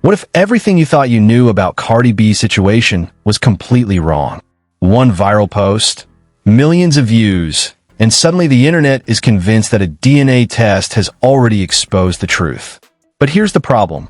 What if everything you thought you knew about Cardi B's situation was completely wrong? One viral post, millions of views, and suddenly the internet is convinced that a DNA test has already exposed the truth. But here's the problem.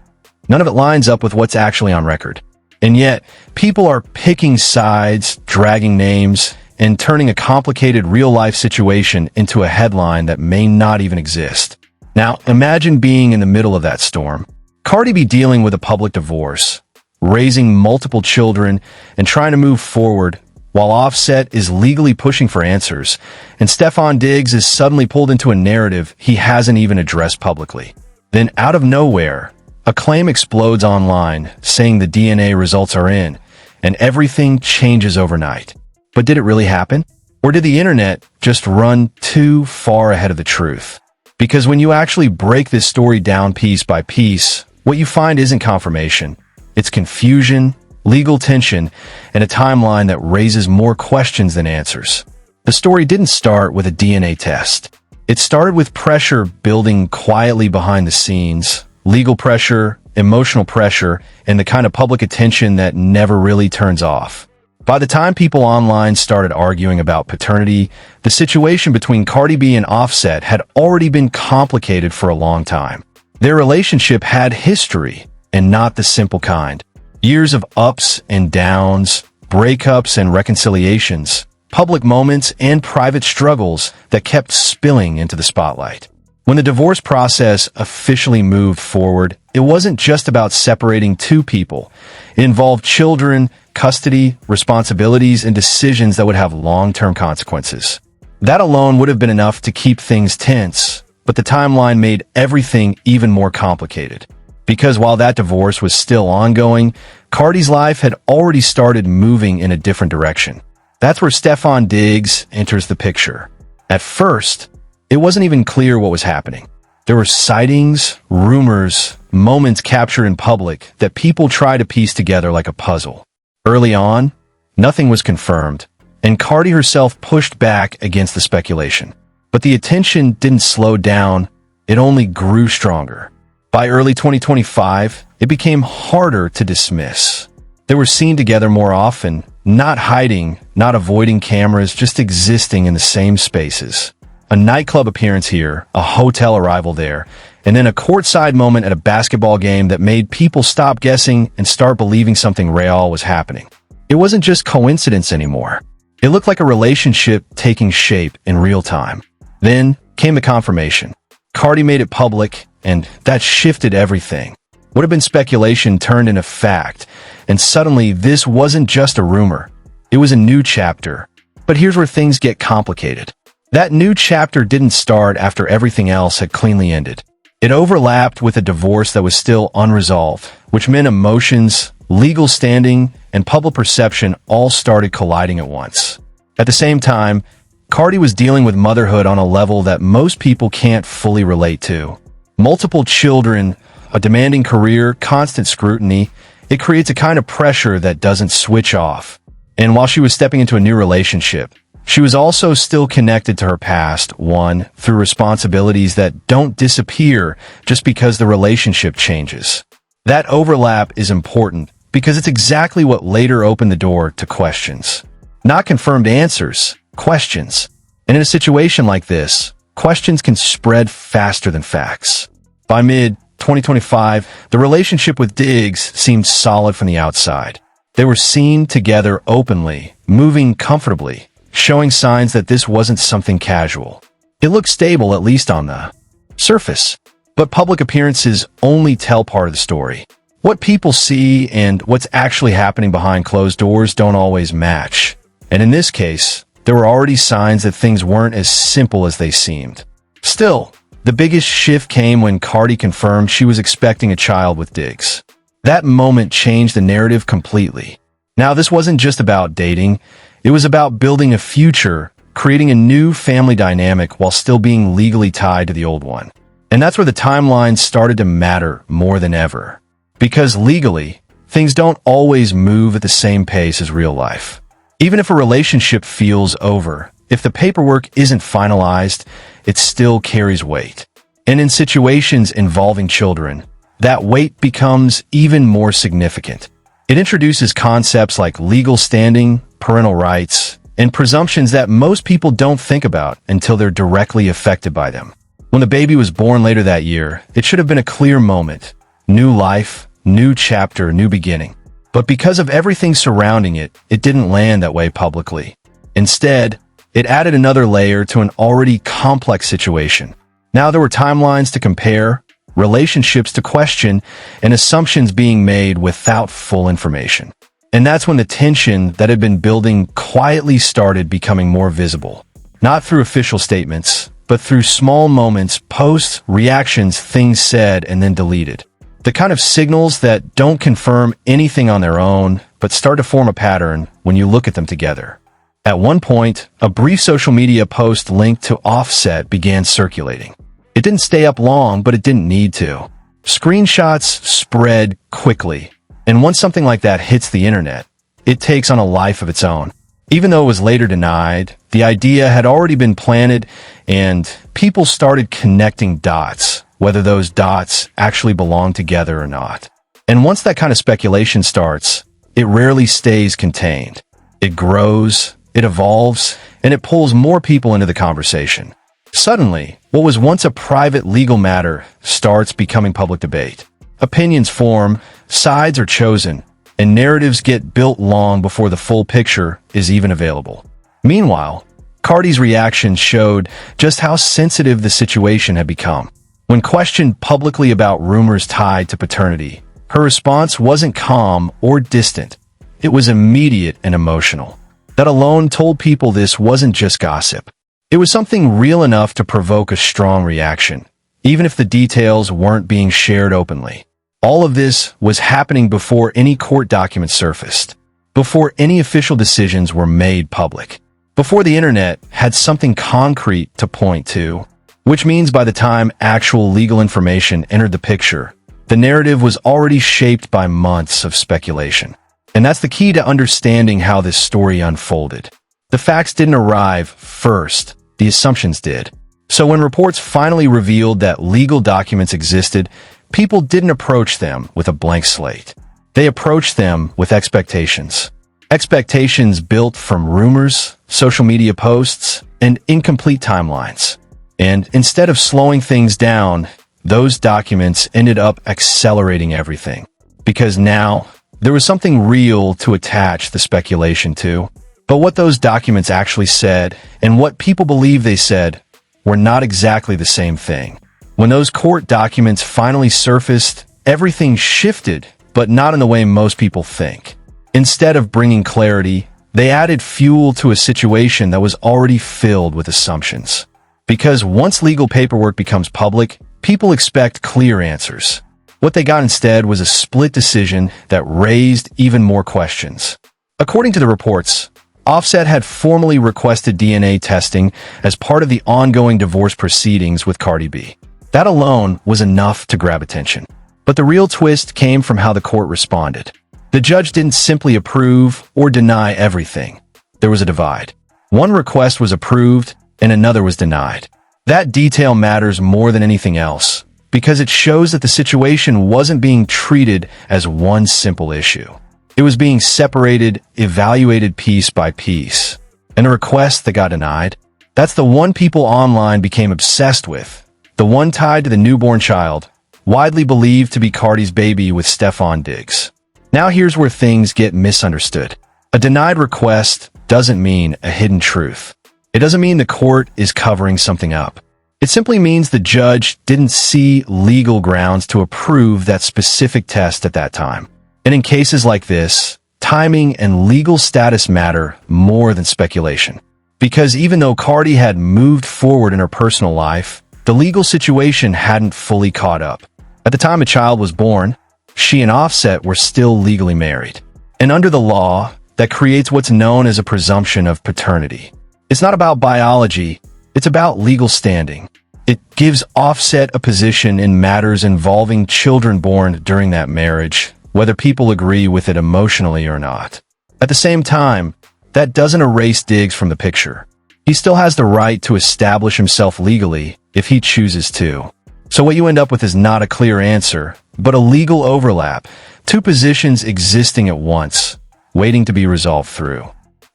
None of it lines up with what's actually on record. And yet, people are picking sides, dragging names, and turning a complicated real-life situation into a headline that may not even exist. Now, imagine being in the middle of that storm. Cardi B dealing with a public divorce, raising multiple children, and trying to move forward, while Offset is legally pushing for answers, and Stefon Diggs is suddenly pulled into a narrative he hasn't even addressed publicly. Then, out of nowhere, a claim explodes online, saying the DNA results are in, and everything changes overnight. But did it really happen? Or did the internet just run too far ahead of the truth? Because when you actually break this story down piece by piece, what you find isn't confirmation. It's confusion, legal tension, and a timeline that raises more questions than answers. The story didn't start with a DNA test. It started with pressure building quietly behind the scenes, legal pressure, emotional pressure, and the kind of public attention that never really turns off. By the time people online started arguing about paternity, the situation between Cardi B and Offset had already been complicated for a long time. Their relationship had history, and not the simple kind. Years of ups and downs, breakups and reconciliations, public moments and private struggles that kept spilling into the spotlight. When the divorce process officially moved forward, it wasn't just about separating two people. It involved children, custody, responsibilities, and decisions that would have long-term consequences. That alone would have been enough to keep things tense, but the timeline made everything even more complicated. Because while that divorce was still ongoing, Cardi's life had already started moving in a different direction. That's where Stefon Diggs enters the picture. At first, it wasn't even clear what was happening. There were sightings, rumors, moments captured in public that people tried to piece together like a puzzle. Early on, nothing was confirmed, and Cardi herself pushed back against the speculation. But the attention didn't slow down, it only grew stronger. By early 2025, it became harder to dismiss. They were seen together more often, not hiding, not avoiding cameras, just existing in the same spaces. A nightclub appearance here, a hotel arrival there, and then a courtside moment at a basketball game that made people stop guessing and start believing something real was happening. It wasn't just coincidence anymore. It looked like a relationship taking shape in real time. Then came the confirmation. Cardi made it public, and that shifted everything. What had been speculation turned into fact, and suddenly this wasn't just a rumor. It was a new chapter. But here's where things get complicated. That new chapter didn't start after everything else had cleanly ended. It overlapped with a divorce that was still unresolved, which meant emotions, legal standing, and public perception all started colliding at once. At the same time, Cardi was dealing with motherhood on a level that most people can't fully relate to. Multiple children, a demanding career, constant scrutiny, it creates a kind of pressure that doesn't switch off. And while she was stepping into a new relationship, she was also still connected to her past one through responsibilities that don't disappear just because the relationship changes. That overlap is important because it's exactly what later opened the door to questions. Not confirmed answers, questions. And in a situation like this, questions can spread faster than facts. By mid-2025, the relationship with Diggs seemed solid from the outside. They were seen together openly, moving comfortably, showing signs that this wasn't something casual. It looked stable, at least on the surface. But public appearances only tell part of the story. What people see and what's actually happening behind closed doors don't always match. And in this case, there were already signs that things weren't as simple as they seemed. Still, the biggest shift came when Cardi confirmed she was expecting a child with Diggs. That moment changed the narrative completely. Now, this wasn't just about dating. It was about building a future, creating a new family dynamic while still being legally tied to the old one. And that's where the timeline started to matter more than ever. Because legally, things don't always move at the same pace as real life. Even if a relationship feels over, if the paperwork isn't finalized, it still carries weight. And in situations involving children, that weight becomes even more significant. It introduces concepts like legal standing, parental rights, and presumptions that most people don't think about until they're directly affected by them. When the baby was born later that year, it should have been a clear moment. New life, new chapter, new beginning. But because of everything surrounding it, it didn't land that way publicly. Instead, it added another layer to an already complex situation. Now there were timelines to compare, relationships to question, and assumptions being made without full information. And that's when the tension that had been building quietly started becoming more visible. Not through official statements, but through small moments, posts, reactions, things said and then deleted. The kind of signals that don't confirm anything on their own, but start to form a pattern when you look at them together. At one point, a brief social media post linked to Offset began circulating. It didn't stay up long, but it didn't need to. Screenshots spread quickly, and once something like that hits the internet, it takes on a life of its own. Even though it was later denied, the idea had already been planted, and people started connecting dots, whether those dots actually belong together or not. And once that kind of speculation starts, it rarely stays contained. It grows, it evolves, and it pulls more people into the conversation. Suddenly, what was once a private legal matter starts becoming public debate. Opinions form, sides are chosen, and narratives get built long before the full picture is even available. Meanwhile, Cardi's reaction showed just how sensitive the situation had become. When questioned publicly about rumors tied to paternity, her response wasn't calm or distant. It was immediate and emotional. That alone told people this wasn't just gossip. It was something real enough to provoke a strong reaction, even if the details weren't being shared openly. All of this was happening before any court documents surfaced, before any official decisions were made public, before the internet had something concrete to point to, which means by the time actual legal information entered the picture, the narrative was already shaped by months of speculation. And that's the key to understanding how this story unfolded. The facts didn't arrive first. The assumptions did. So when reports finally revealed that legal documents existed, people didn't approach them with a blank slate. They approached them with expectations. Expectations built from rumors, social media posts, and incomplete timelines. And instead of slowing things down, those documents ended up accelerating everything. Because now, there was something real to attach the speculation to. But what those documents actually said, and what people believe they said, were not exactly the same thing. When those court documents finally surfaced, everything shifted, but not in the way most people think. Instead of bringing clarity, they added fuel to a situation that was already filled with assumptions. Because once legal paperwork becomes public, people expect clear answers. What they got instead was a split decision that raised even more questions. According to the reports, Offset had formally requested DNA testing as part of the ongoing divorce proceedings with Cardi B. That alone was enough to grab attention. But the real twist came from how the court responded. The judge didn't simply approve or deny everything. There was a divide. One request was approved and another was denied. That detail matters more than anything else because it shows that the situation wasn't being treated as one simple issue. It was being separated, evaluated piece by piece. And a request that got denied, that's the one people online became obsessed with. The one tied to the newborn child, widely believed to be Cardi's baby with Stefon Diggs. Now here's where things get misunderstood. A denied request doesn't mean a hidden truth. It doesn't mean the court is covering something up. It simply means the judge didn't see legal grounds to approve that specific test at that time. And in cases like this, timing and legal status matter more than speculation. Because even though Cardi had moved forward in her personal life, the legal situation hadn't fully caught up. At the time a child was born, she and Offset were still legally married. And under the law, that creates what's known as a presumption of paternity. It's not about biology, it's about legal standing. It gives Offset a position in matters involving children born during that marriage, whether people agree with it emotionally or not. At the same time, that doesn't erase Diggs from the picture. He still has the right to establish himself legally if he chooses to. So what you end up with is not a clear answer, but a legal overlap, two positions existing at once, waiting to be resolved through.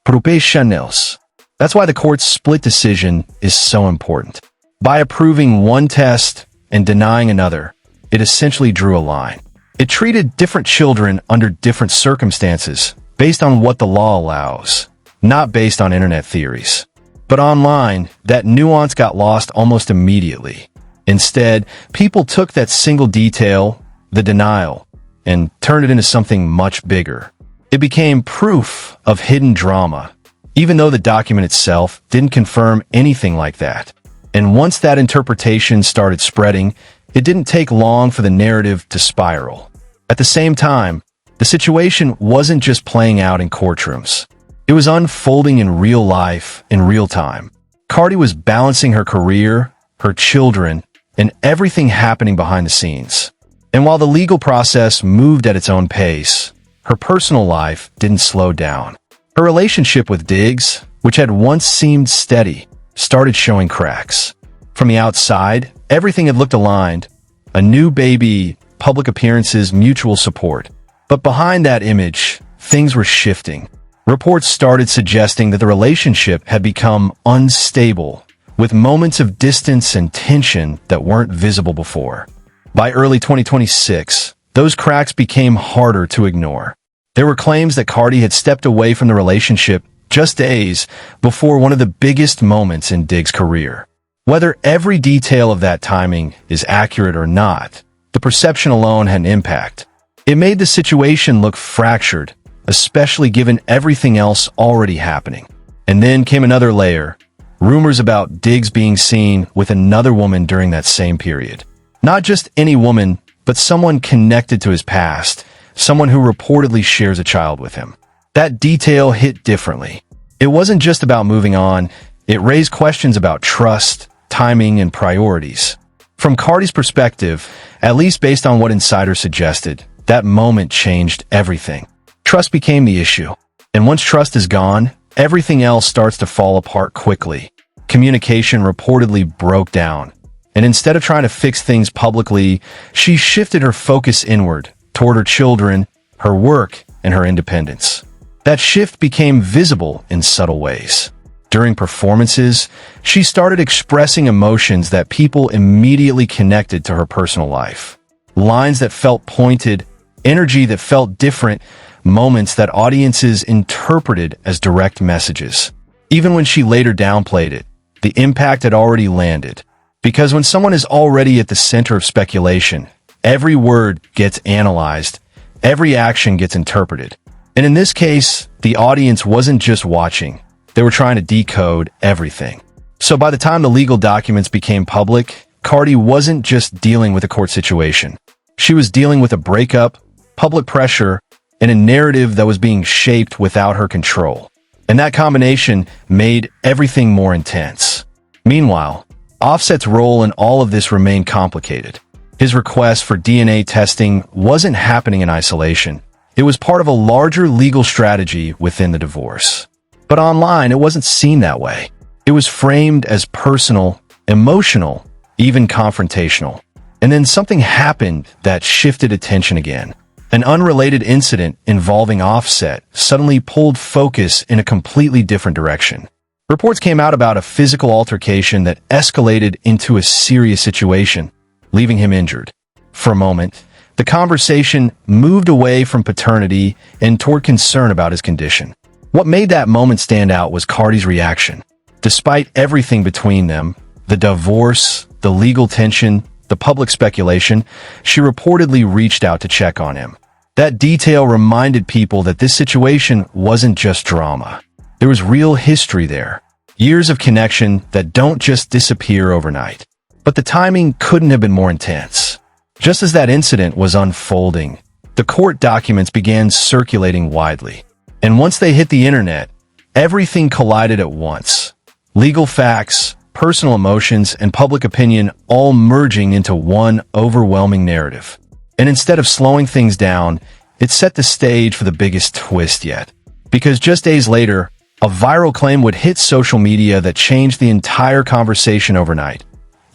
Proporcionals. That's why the court's split decision is so important. By approving one test and denying another, it essentially drew a line. It treated different children under different circumstances based on what the law allows, not based on internet theories. But online, that nuance got lost almost immediately. Instead, people took that single detail, the denial, and turned it into something much bigger. It became proof of hidden drama, even though the document itself didn't confirm anything like that. And once that interpretation started spreading, it didn't take long for the narrative to spiral. At the same time, the situation wasn't just playing out in courtrooms. It was unfolding in real life, in real time. Cardi was balancing her career, her children, and everything happening behind the scenes. And while the legal process moved at its own pace, her personal life didn't slow down. Her relationship with Diggs, which had once seemed steady, started showing cracks. From the outside, everything had looked aligned. A new baby, public appearances, mutual support. But behind that image, things were shifting. Reports started suggesting that the relationship had become unstable, with moments of distance and tension that weren't visible before. By early 2026, those cracks became harder to ignore. There were claims that Cardi had stepped away from the relationship just days before one of the biggest moments in Diggs' career. Whether every detail of that timing is accurate or not, the perception alone had an impact. It made the situation look fractured, especially given everything else already happening. And then came another layer, rumors about Diggs being seen with another woman during that same period. Not just any woman, but someone connected to his past, someone who reportedly shares a child with him. That detail hit differently. It wasn't just about moving on, it raised questions about trust, timing, and priorities. From Cardi's perspective, at least based on what insiders suggested, that moment changed everything. Trust became the issue. And once trust is gone, everything else starts to fall apart quickly. Communication reportedly broke down. And instead of trying to fix things publicly, she shifted her focus inward, toward her children, her work, and her independence. That shift became visible in subtle ways. During performances, she started expressing emotions that people immediately connected to her personal life. Lines that felt pointed, energy that felt different, moments that audiences interpreted as direct messages. Even when she later downplayed it, the impact had already landed. Because when someone is already at the center of speculation, every word gets analyzed, every action gets interpreted. And in this case, the audience wasn't just watching. They were trying to decode everything. So by the time the legal documents became public, Cardi wasn't just dealing with a court situation. She was dealing with a breakup, public pressure, and a narrative that was being shaped without her control. And that combination made everything more intense. Meanwhile, Offset's role in all of this remained complicated. His request for DNA testing wasn't happening in isolation. It was part of a larger legal strategy within the divorce. But online, it wasn't seen that way. It was framed as personal, emotional, even confrontational. And then something happened that shifted attention again. An unrelated incident involving Offset suddenly pulled focus in a completely different direction. Reports came out about a physical altercation that escalated into a serious situation, leaving him injured. For a moment, the conversation moved away from paternity and toward concern about his condition. What made that moment stand out was Cardi's reaction. Despite everything between them, the divorce, the legal tension, the public speculation, she reportedly reached out to check on him. That detail reminded people that this situation wasn't just drama. There was real history there. Years of connection that don't just disappear overnight. But the timing couldn't have been more intense. Just as that incident was unfolding, the court documents began circulating widely. And once they hit the internet, everything collided at once. Legal facts, personal emotions, and public opinion all merging into one overwhelming narrative. And instead of slowing things down, it set the stage for the biggest twist yet. Because just days later, a viral claim would hit social media that changed the entire conversation overnight.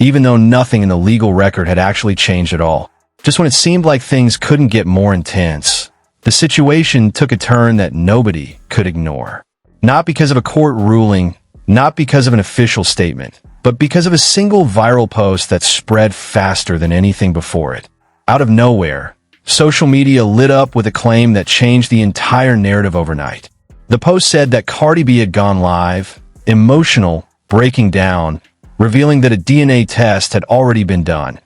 even though nothing in the legal record had actually changed at all. Just when it seemed like things couldn't get more intense, the situation took a turn that nobody could ignore. Not because of a court ruling, not because of an official statement, but because of a single viral post that spread faster than anything before it. Out of nowhere, social media lit up with a claim that changed the entire narrative overnight. The post said that Cardi B had gone live, emotional, breaking down, revealing that a DNA test had already been done,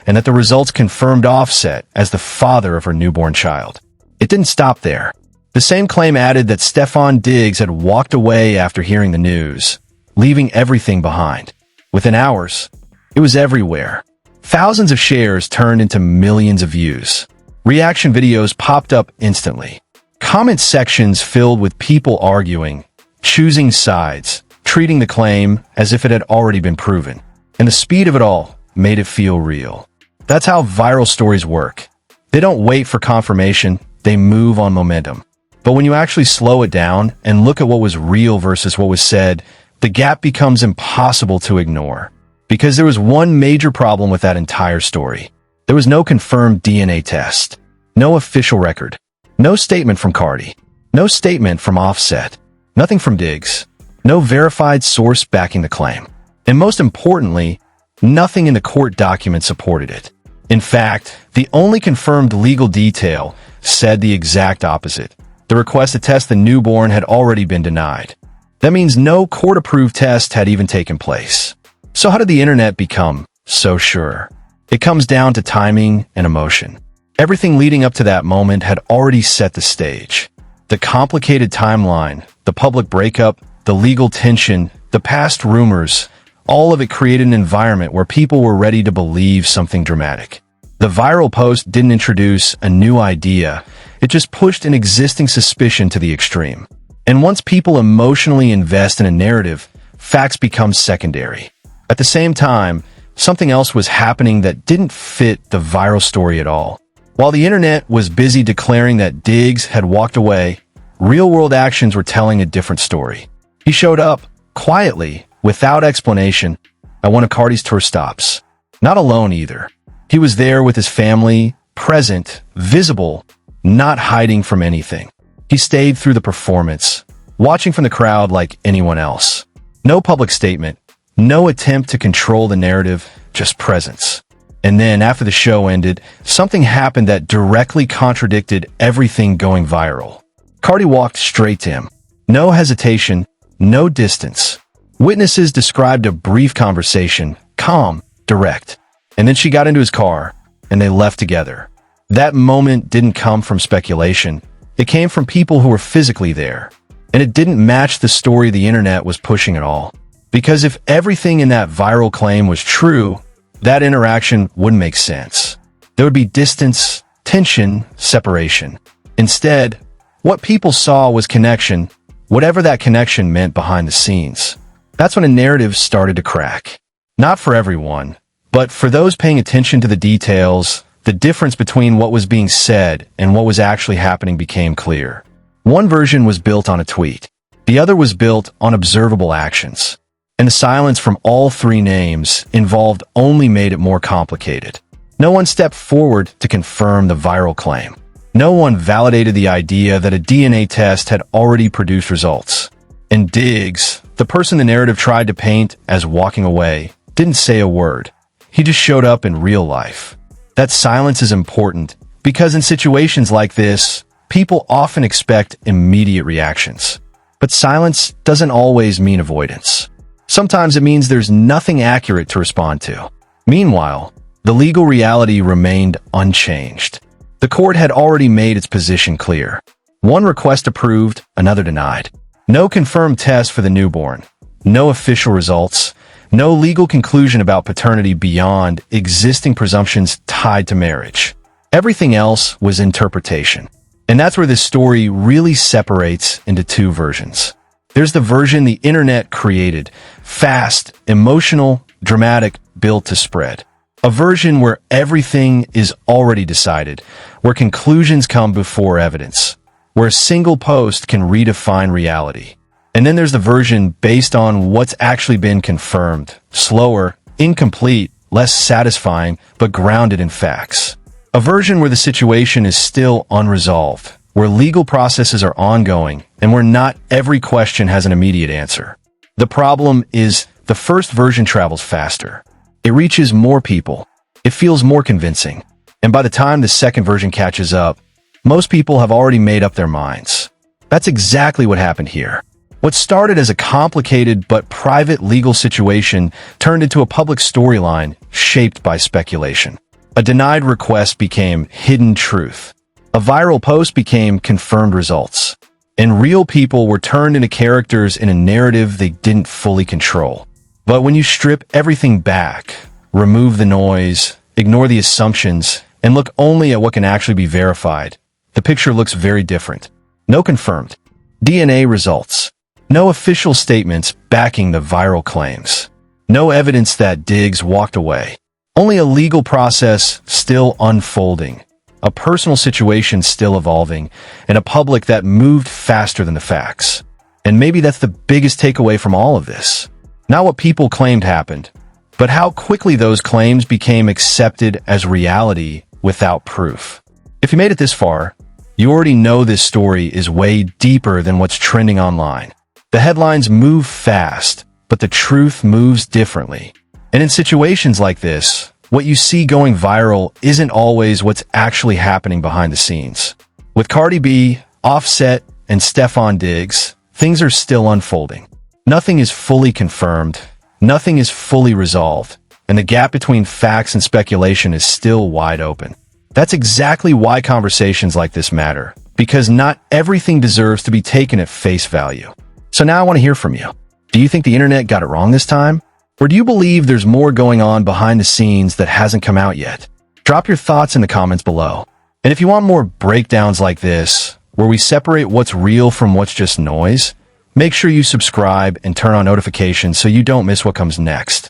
and that the results confirmed Offset as the father of her newborn child. It didn't stop there. The same claim added that Stefon Diggs had walked away after hearing the news, leaving everything behind. Within hours, it was everywhere. Thousands of shares turned into millions of views. Reaction videos popped up instantly. Comment sections filled with people arguing, choosing sides, treating the claim as if it had already been proven. And the speed of it all made it feel real. That's how viral stories work. They don't wait for confirmation, they move on momentum. But when you actually slow it down and look at what was real versus what was said, the gap becomes impossible to ignore. Because there was one major problem with that entire story. There was no confirmed DNA test, no official record, no statement from Cardi, no statement from Offset, nothing from Diggs, no verified source backing the claim. And most importantly, nothing in the court document supported it. In fact, the only confirmed legal detail said the exact opposite. The request to test the newborn had already been denied. That means no court-approved test had even taken place. So how did the internet become so sure? It comes down to timing and emotion. Everything leading up to that moment had already set the stage. The complicated timeline, the public breakup, the legal tension, the past rumors, all of it created an environment where people were ready to believe something dramatic. The viral post didn't introduce a new idea, it just pushed an existing suspicion to the extreme. And once people emotionally invest in a narrative, facts become secondary. At the same time, something else was happening that didn't fit the viral story at all. While the internet was busy declaring that Diggs had walked away, real-world actions were telling a different story. He showed up, quietly, without explanation, at one of Cardi's tour stops. Not alone either. He was there with his family, present, visible, not hiding from anything. He stayed through the performance, watching from the crowd like anyone else. No public statement, no attempt to control the narrative, just presence. And then, after the show ended, something happened that directly contradicted everything going viral. Cardi walked straight to him. No hesitation, no distance. Witnesses described a brief conversation, calm, direct. And then she got into his car, and they left together. That moment didn't come from speculation. It came from people who were physically there. And it didn't match the story the internet was pushing at all. Because if everything in that viral claim was true, that interaction wouldn't make sense. There would be distance, tension, separation. Instead, what people saw was connection, whatever that connection meant behind the scenes. That's when a narrative started to crack. Not for everyone, but for those paying attention to the details, the difference between what was being said and what was actually happening became clear. One version was built on a tweet. The other was built on observable actions. And the silence from all three names involved only made it more complicated. No one stepped forward to confirm the viral claim. No one validated the idea that a DNA test had already produced results. And Diggs, the person the narrative tried to paint as walking away, didn't say a word. He just showed up in real life. That silence is important because in situations like this, people often expect immediate reactions. But silence doesn't always mean avoidance. Sometimes it means there's nothing accurate to respond to. Meanwhile, the legal reality remained unchanged. The court had already made its position clear. One request approved, another denied. No confirmed test for the newborn. No official results. No legal conclusion about paternity beyond existing presumptions tied to marriage. Everything else was interpretation. And that's where this story really separates into two versions. There's the version the internet created, fast, emotional, dramatic, built to spread. A version where everything is already decided, where conclusions come before evidence, where a single post can redefine reality. And then there's the version based on what's actually been confirmed, slower, incomplete, less satisfying, but grounded in facts. A version where the situation is still unresolved, where legal processes are ongoing, and where not every question has an immediate answer. The problem is the first version travels faster. It reaches more people. It feels more convincing. And by the time the second version catches up, most people have already made up their minds. That's exactly what happened here. What started as a complicated but private legal situation turned into a public storyline shaped by speculation. A denied request became hidden truth. A viral post became confirmed results. And real people were turned into characters in a narrative they didn't fully control. But when you strip everything back, remove the noise, ignore the assumptions, and look only at what can actually be verified, the picture looks very different. No confirmed DNA results. No official statements backing the viral claims. No evidence that Diggs walked away. Only a legal process still unfolding, a personal situation still evolving, and a public that moved faster than the facts. And maybe that's the biggest takeaway from all of this. Not what people claimed happened, but how quickly those claims became accepted as reality without proof. If you made it this far, you already know this story is way deeper than what's trending online. The headlines move fast, but the truth moves differently. And in situations like this, what you see going viral isn't always what's actually happening behind the scenes. With Cardi B, Offset, and Stefon Diggs, things are still unfolding. Nothing is fully confirmed, nothing is fully resolved, and the gap between facts and speculation is still wide open. That's exactly why conversations like this matter, because not everything deserves to be taken at face value. So now I want to hear from you. Do you think the internet got it wrong this time? Or do you believe there's more going on behind the scenes that hasn't come out yet? Drop your thoughts in the comments below. And if you want more breakdowns like this, where we separate what's real from what's just noise, make sure you subscribe and turn on notifications so you don't miss what comes next.